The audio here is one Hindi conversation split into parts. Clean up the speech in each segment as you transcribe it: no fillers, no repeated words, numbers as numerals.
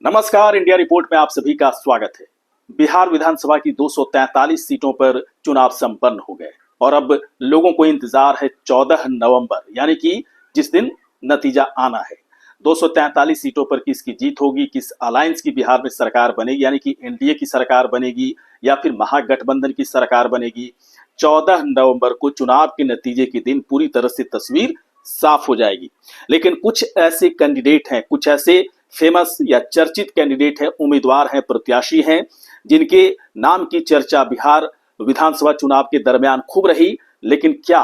नमस्कार, इंडिया रिपोर्ट में आप सभी का स्वागत है। बिहार विधानसभा की 243 सीटों पर चुनाव संपन्न हो गए और अब लोगों को इंतजार है 14 नवंबर यानी कि जिस दिन नतीजा आना है। 243 सीटों पर किसकी जीत होगी, किस अलायंस की बिहार में सरकार बनेगी यानी कि एनडीए की सरकार बनेगी या फिर महागठबंधन की सरकार बनेगी। 14 नवंबर को चुनाव के नतीजे के दिन पूरी तरह से तस्वीर साफ हो जाएगी। लेकिन कुछ ऐसे कैंडिडेट हैं, कुछ ऐसे फेमस या चर्चित कैंडिडेट हैं, उम्मीदवार हैं, प्रत्याशी हैं, जिनके नाम की चर्चा बिहार विधानसभा चुनाव के दरमियान खूब रही। लेकिन क्या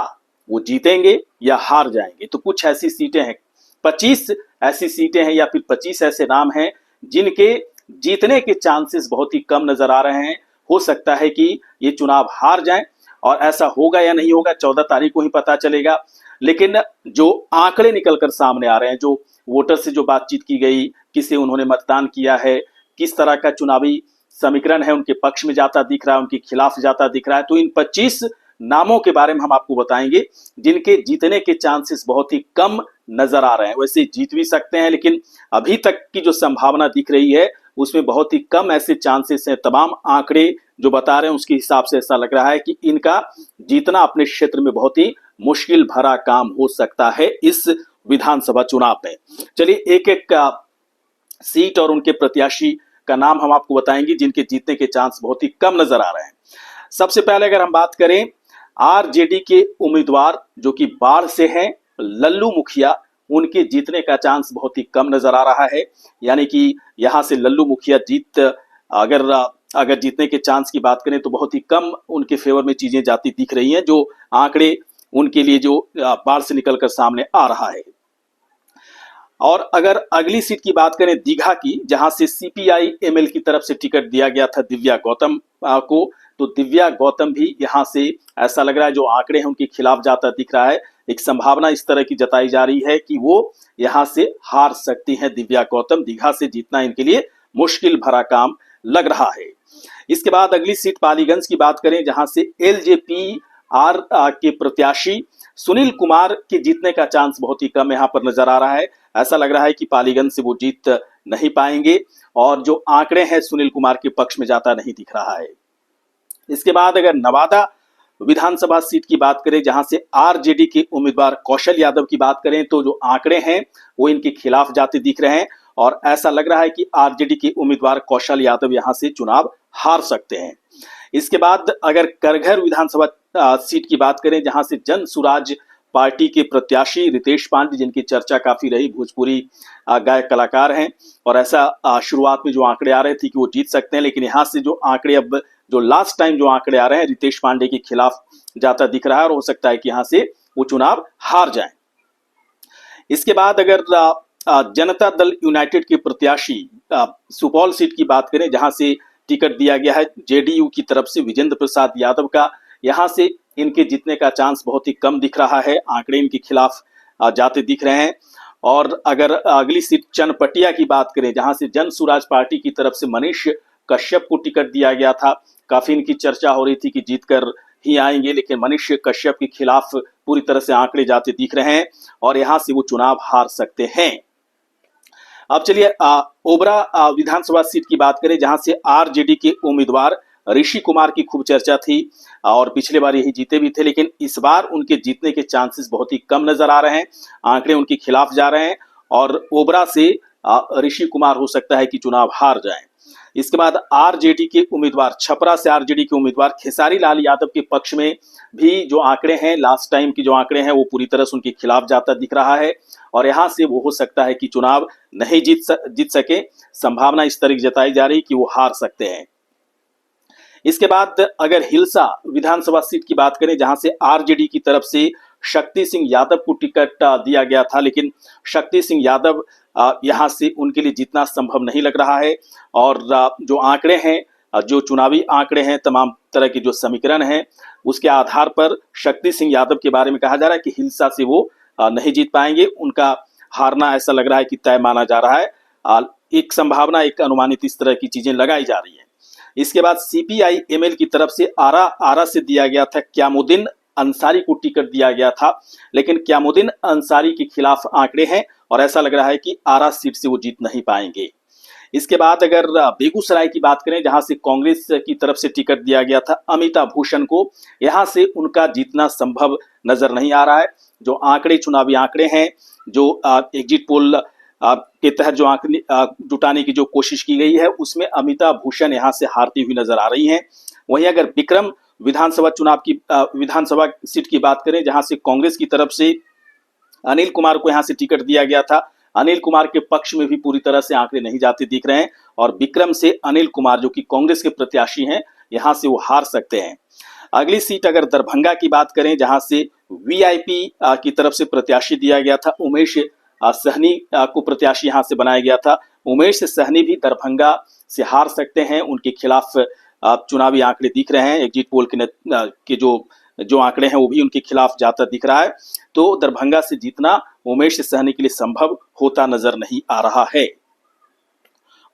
वो जीतेंगे या हार जाएंगे? तो कुछ ऐसी सीटें हैं, 25 ऐसी सीटें हैं या फिर 25 ऐसे नाम हैं जिनके जीतने के चांसेस बहुत ही कम नजर आ रहे हैं। हो सकता है कि ये चुनाव हार जाएं और ऐसा होगा या नहीं होगा 14 तारीख को ही पता चलेगा। लेकिन जो आंकड़े निकलकर सामने आ रहे हैं, जो वोटर से जो बातचीत की गई, किसे उन्होंने मतदान किया है, किस तरह का चुनावी समीकरण है, उनके पक्ष में जाता दिख रहा है, उनके खिलाफ जाता दिख रहा है, तो इन 25 नामों के बारे में हम आपको बताएंगे जिनके जीतने के चांसेस बहुत ही कम नजर आ रहे हैं। वैसे जीत भी सकते हैं, लेकिन अभी तक की जो संभावना दिख रही है उसमें बहुत ही कम ऐसे चांसेस हैं। तमाम आंकड़े जो बता रहे हैं उसके हिसाब से ऐसा लग रहा है कि इनका जीतना अपने क्षेत्र में बहुत ही मुश्किल भरा काम हो सकता है इस विधानसभा चुनाव में। चलिए एक एक सीट और उनके प्रत्याशी का नाम हम आपको बताएंगे जिनके जीतने के चांस बहुत ही कम नजर आ रहे हैं। सबसे पहले अगर हम बात करें आरजेडी के उम्मीदवार जो कि बाढ़ से हैं, लल्लू मुखिया, उनके जीतने का चांस बहुत ही कम नजर आ रहा है। यानी कि यहां से लल्लू मुखिया जीत अगर जीतने के चांस की बात करें तो बहुत ही कम उनके फेवर में चीजें जाती दिख रही हैं, जो आंकड़े उनके लिए जो बाढ़ से निकलकर सामने आ रहा है। और अगर अगली सीट की बात करें दीघा की, जहां से सीपीआई एमएल की तरफ से टिकट दिया गया था दिव्या गौतम को, तो दिव्या गौतम भी यहां से ऐसा लग रहा है जो आंकड़े हैं उनके खिलाफ जाता दिख रहा है। एक संभावना इस तरह की जताई जा रही है कि वो यहां से हार सकती हैं दिव्या गौतम। दीघा से जीतना इनके लिए मुश्किल भरा काम लग रहा है। इसके बाद अगली सीट पालीगंज की बात करें, जहां से एलजेपी आर के प्रत्याशी सुनील कुमार के जीतने का चांस बहुत ही कम यहां पर नजर आ रहा है। ऐसा लग रहा है कि पालीगंज से वो जीत नहीं पाएंगे और जो आंकड़े हैं सुनील कुमार के पक्ष में जाता नहीं दिख रहा है। इसके बाद अगर नवादा विधानसभा सीट की बात करें, जहां से आरजेडी के उम्मीदवार कौशल यादव की बात करें, तो जो आंकड़े हैं वो इनके खिलाफ जाते दिख रहे हैं और ऐसा लग रहा है कि आरजेडी के उम्मीदवार कौशल यादव यहां से चुनाव हार सकते हैं। इसके बाद अगर करघर विधानसभा सीट की बात करें, जहां से जन सुराज पार्टी के प्रत्याशी रितेश पांडे, जिनकी चर्चा काफी रही, भोजपुरी गायक कलाकार हैं और ऐसा शुरुआत में जो आंकड़े आ रहे थे कि वो जीत सकते हैं, लेकिन यहां से जो आंकड़े अब जो लास्ट टाइम जो आंकड़े आ रहे हैं रितेश पांडे के खिलाफ जाता दिख रहा है और हो सकता है कि यहां से वो चुनाव हार जाए। इसके बाद अगर जनता दल यूनाइटेड के प्रत्याशी सुपौल सीट की बात करें, जहां से टिकट दिया गया है जेडीयू की तरफ से विजेंद्र प्रसाद यादव का, यहां से इनके जीतने का चांस बहुत ही कम दिख रहा है। आंकड़े इनके खिलाफ जाते दिख रहे हैं। और अगर अगली सीट चनपटिया की बात करें, जहां से जन सुराज पार्टी की तरफ से मनीष कश्यप को टिकट दिया गया था, काफी इनकी चर्चा हो रही थी कि जीतकर ही आएंगे, लेकिन मनीष कश्यप के खिलाफ पूरी तरह से आंकड़े जाते दिख रहे हैं और यहां से वो चुनाव हार सकते हैं। अब चलिए ओबरा विधानसभा सीट की बात करें, जहां से आरजेडी के उम्मीदवार ऋषि कुमार की खूब चर्चा थी और पिछले बार यही जीते भी थे, लेकिन इस बार उनके जीतने के चांसेस बहुत ही कम नजर आ रहे हैं। आंकड़े उनके खिलाफ जा रहे हैं और ओबरा से ऋषि कुमार हो सकता है कि चुनाव हार जाएं। इसके बाद आरजेडी के उम्मीदवार, छपरा से आरजेडी के उम्मीदवार खेसारी लाल यादव के पक्ष में भी जो आंकड़े हैं, लास्ट टाइम की जो आंकड़े हैं वो पूरी तरह से उनके खिलाफ जाता दिख रहा है और यहां से वो हो सकता है कि चुनाव नहीं जीत सके। संभावना इस तरह की जताई जा रही कि वो हार सकते हैं। इसके बाद अगर हिलसा विधानसभा सीट की बात करें, जहां से आरजेडी की तरफ से शक्ति सिंह यादव को टिकट दिया गया था, लेकिन शक्ति सिंह यादव यहां से उनके लिए जीतना संभव नहीं लग रहा है और जो आंकड़े हैं, जो चुनावी आंकड़े हैं, तमाम तरह के जो समीकरण हैं, उसके आधार पर शक्ति सिंह यादव के बारे में कहा जा रहा है कि हिलसा से वो नहीं जीत पाएंगे। उनका हारना ऐसा लग रहा है कि तय माना जा रहा है। एक संभावना, एक अनुमानित इस तरह की चीजें लगाई जा रही है। इसके बाद सीपीआई एमएल की तरफ से आरा से दिया गया था क्यामुद्दीन अंसारी को टिकट दिया गया था, लेकिन क्यामुद्दीन अंसारी के खिलाफ आंकड़े हैं और ऐसा लग रहा है कि आरा सीट से वो जीत नहीं पाएंगे। इसके बाद अगर बेगूसराय की बात करें, जहां से कांग्रेस की तरफ से टिकट दिया गया था अमिता भूषण को, यहां से उनका जीतना संभव नजर नहीं आ रहा है। जो आंकड़े, चुनावी आंकड़े हैं, जो एग्जिट पोल के तहत जो आंकड़े जुटाने की जो कोशिश की गई है, उसमें अमिता भूषण यहां से हारती हुई नजर आ रही हैं। वहीं अगर विक्रम विधानसभा चुनाव की विधानसभा सीट की बात करें, जहां से कांग्रेस की तरफ से अनिल कुमार को यहां से टिकट दिया गया था, अनिल कुमार के पक्ष में भी पूरी तरह से आंकड़े नहीं जाते दिख रहे हैं, और विक्रम से अनिल कुमार जो कि कांग्रेस के प्रत्याशी हैं, यहां से वो हार सकते हैं। अगली सीट अगर दरभंगा की बात करें, जहां से वीआईपी की तरफ से प्रत्याशी दिया गया था, उमेश सहनी को प्रत्याशी यहां से बनाया गया था। उमेश सहनी भी दरभंगा से हार सकते हैं, उनके खिलाफ चुनावी आंकड़े दिख रहे हैं। एग्जिट पोल के जो आंकड़े हैं वो भी उनके खिलाफ जाता दिख रहा है। तो दरभंगा से जीतना उमेश सहनी के लिए संभव होता नजर नहीं आ रहा है।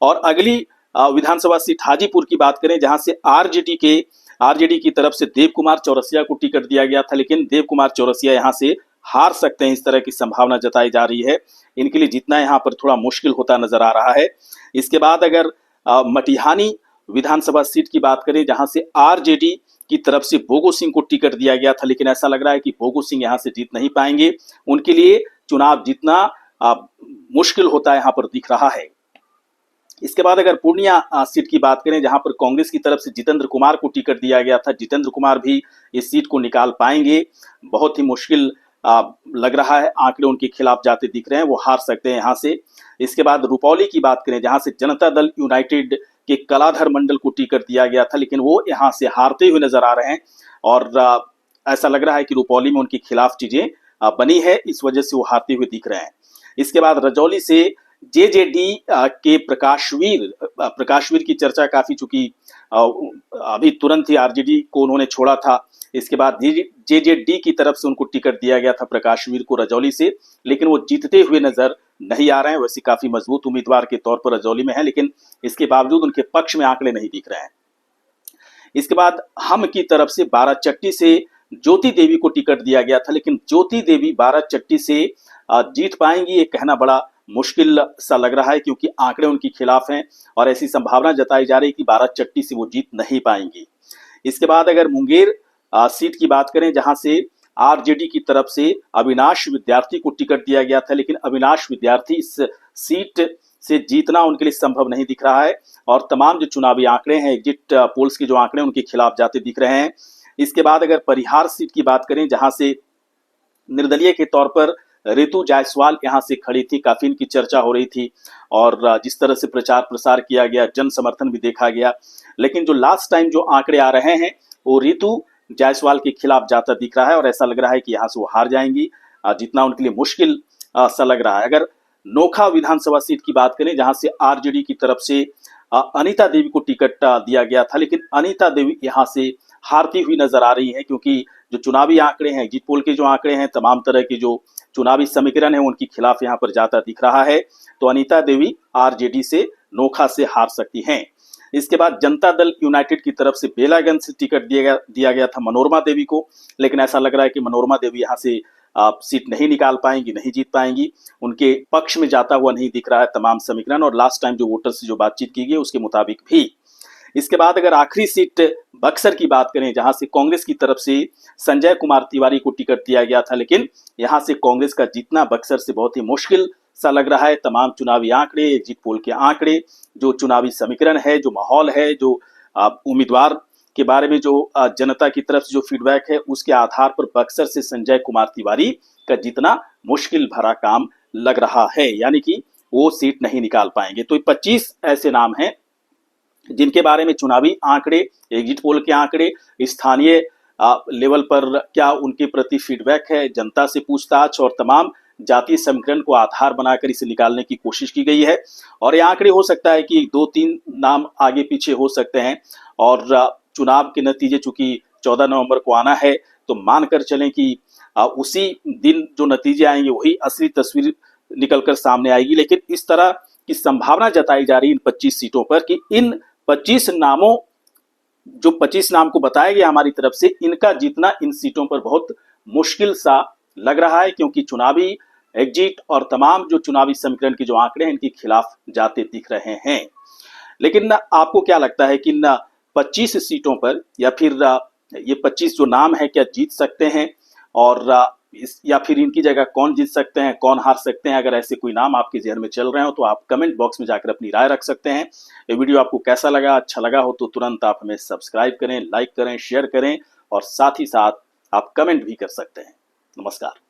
और अगली विधानसभा सीट हाजीपुर की बात करें, जहां से आरजेडी की तरफ से देव कुमार चौरसिया को टिकट दिया गया था, लेकिन देव कुमार चौरसिया यहां से हार सकते हैं, इस तरह की संभावना जताई जा रही है। इनके लिए जीतना यहां पर थोड़ा मुश्किल होता नजर आ रहा है। इसके बाद अगर मटिहानी विधानसभा सीट की बात करें, जहां से आरजेडी की तरफ से बोगो सिंह को टिकट दिया गया था, लेकिन ऐसा लग रहा है कि बोगो सिंह यहां से जीत नहीं पाएंगे। उनके लिए चुनाव जीतना मुश्किल होता यहां पर दिख रहा है। इसके बाद अगर पूर्णिया सीट की बात करें, जहां पर कांग्रेस की तरफ से जितेंद्र कुमार को टिकट दिया गया था, जितेंद्र कुमार भी इस सीट को निकाल पाएंगे, बहुत ही मुश्किल लग रहा है। आंकड़े उनके खिलाफ जाते दिख रहे हैं, वो हार सकते हैं यहां से। इसके बाद रुपौली की बात करें, जहां से जनता दल यूनाइटेड के कलाधर मंडल को टिकट दिया गया था, लेकिन वो यहां से हारते हुए नजर आ रहे हैं, और ऐसा लग रहा है कि रुपौली में उनके खिलाफ चीजें बनी है, इस वजह से वो हारते हुए दिख रहे हैं। इसके बाद रजौली से जेजेडी के प्रकाशवीर की चर्चा काफी, चूंकि अभी तुरंत ही आरजेडी को उन्होंने छोड़ा था। इसके बाद जेजेडी की तरफ से उनको टिकट दिया गया था प्रकाशवीर को रजौली से, लेकिन वो जीतते हुए नजर नहीं आ रहे हैं। वैसे काफी मजबूत उम्मीदवार के तौर पर रजौली में है, लेकिन इसके बावजूद उनके पक्ष में आंकड़े नहीं दिख रहे हैं। इसके बाद हम की तरफ से बाराचट्टी से ज्योति देवी को टिकट दिया गया था, लेकिन ज्योति देवी बाराचट्टी से जीत पाएंगी ये कहना बड़ा मुश्किल सा लग रहा है, क्योंकि आंकड़े उनके खिलाफ हैं और ऐसी संभावना जताई जा रही है कि बाराचट्टी से वो जीत नहीं पाएंगी। इसके बाद अगर मुंगेर सीट की बात करें, जहां से आरजेडी की तरफ से अविनाश विद्यार्थी को टिकट दिया गया था, लेकिन अविनाश विद्यार्थी इस सीट से जीतना उनके लिए संभव नहीं दिख रहा है, और तमाम जो चुनावी आंकड़े हैं, एग्जिट पोल्स के जो आंकड़े उनके खिलाफ जाते दिख रहे हैं। इसके बाद अगर परिहार सीट की बात करें, जहां से निर्दलीय के तौर पर ऋतु जायसवाल यहां से खड़ी थी, काफी इनकी चर्चा हो रही थी, और जिस तरह से प्रचार प्रसार किया गया, जन समर्थन भी देखा गया, लेकिन जो लास्ट टाइम जो आंकड़े आ रहे हैं वो ऋतु जायसवाल के खिलाफ जाता दिख रहा है, और ऐसा लग रहा है कि यहाँ से वो हार जाएंगी। जितना उनके लिए मुश्किल सा लग रहा है। अगर नोखा विधानसभा सीट की बात करें, जहां से आरजेडी की तरफ से अनीता देवी को टिकट दिया गया था, लेकिन अनीता देवी यहां से हारती हुई नजर आ रही है, क्योंकि जो चुनावी आंकड़े हैं, एग्जिट पोल के जो आंकड़े हैं, तमाम तरह के जो चुनावी समीकरण है, उनके खिलाफ यहाँ पर जाता दिख रहा है। तो अनीता देवी आरजेडी से नोखा से हार सकती हैं। इसके बाद जनता दल यूनाइटेड की तरफ से बेलागंज से टिकट दिया गया था मनोरमा देवी को, लेकिन ऐसा लग रहा है कि मनोरमा देवी यहाँ से सीट नहीं निकाल पाएंगी, नहीं जीत पाएंगी। उनके पक्ष में जाता हुआ नहीं दिख रहा है तमाम समीकरण, और लास्ट टाइम जो वोटर से जो बातचीत की गई उसके मुताबिक भी। इसके बाद अगर आखिरी सीट बक्सर की बात करें, जहां से कांग्रेस की तरफ से संजय कुमार तिवारी को टिकट दिया गया था, लेकिन यहां से कांग्रेस का जीतना बक्सर से बहुत ही मुश्किल सा लग रहा है। तमाम चुनावी आंकड़े, एग्जिट पोल के आंकड़े, जो चुनावी समीकरण है, जो माहौल है, जो उम्मीदवार के बारे में जो जनता की तरफ से जो फीडबैक है, उसके आधार पर बक्सर से संजय कुमार तिवारी का जीतना मुश्किल भरा काम लग रहा है, यानी कि वो सीट नहीं निकाल पाएंगे। तो 25 ऐसे नाम हैं जिनके बारे में चुनावी आंकड़े, एग्जिट पोल के आंकड़े, स्थानीय लेवल पर क्या उनके प्रति फीडबैक है, जनता से पूछताछ और तमाम जातीय समीकरण को आधार बनाकर इसे निकालने की कोशिश की गई है। और ये आंकड़े हो सकता है कि 2-3 नाम आगे पीछे हो सकते हैं, और चुनाव के नतीजे चूंकि 14 नवंबर को आना है, तो मानकर चलें कि उसी दिन जो नतीजे आएंगे वही असली तस्वीर निकलकर सामने आएगी। लेकिन इस तरह की संभावना जताई जा रही इन 25 सीटों पर कि इन 25 नामों, जो 25 नाम को बताया गया हमारी तरफ से, इनका जीतना इन सीटों पर बहुत मुश्किल सा लग रहा है, क्योंकि चुनावी एग्जिट और तमाम जो चुनावी समीकरण के जो आंकड़े हैं इनके खिलाफ जाते दिख रहे हैं। लेकिन आपको क्या लगता है कि इन 25 सीटों पर या फिर ये 25 जो नाम है क्या जीत सकते हैं, और या फिर इनकी जगह कौन जीत सकते हैं, कौन हार सकते हैं? अगर ऐसे कोई नाम आपके ज़हन में चल रहे हो तो आप कमेंट बॉक्स में जाकर अपनी राय रख सकते हैं। ये वीडियो आपको कैसा लगा? अच्छा लगा हो तो तुरंत आप हमें सब्सक्राइब करें, लाइक करें, शेयर करें और साथ ही साथ आप कमेंट भी कर सकते हैं। नमस्कार।